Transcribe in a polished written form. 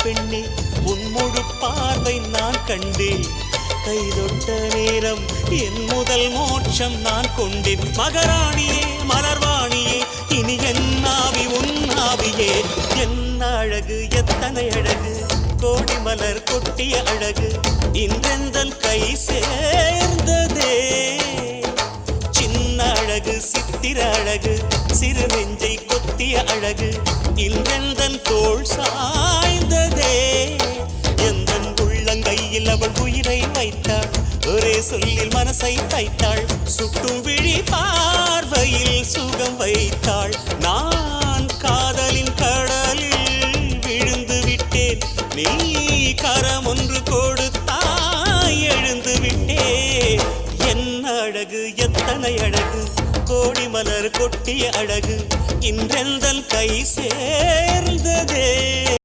பெண்ணே உன் முழு பார்வை நான் கண்டேன். கைதொட்ட நேரம் என் முதல் மோட்சம் நான் கொண்டேன். மகராணியே மலர்வாணியே இனி என் ஆவி உன் ஆவியே. என்ன அழகு எத்தனை அழகு கோடி மலர் கொட்டிய அழகு இன்றெந்தன் கை சேர்ந்ததே. சின்ன அழகு சித்திர அழகு சிறு நெஞ்சை கொத்திய அழகு இன்றெந்தன் தோள் சாய்ந்ததே. எந்தன் உள்ளங்கையில் அவள் உயிரை வைத்தாள். ஒரே சொல்லில் மனசை தைத்தாள். சுட்டும் விழி பார்வையில் சுகம் வைத்தாள். நான் காதலின் கடலில் விழுந்து விட்டேன். நீ கரம் ஒன்று கொடுத்தாய் எழுந்து விட்டேன். என்ன அழகு எத்தனை அழகு கோடி மலர் கொட்டிய அழகு இன்றெந்தன் கை சேர்ந்ததே.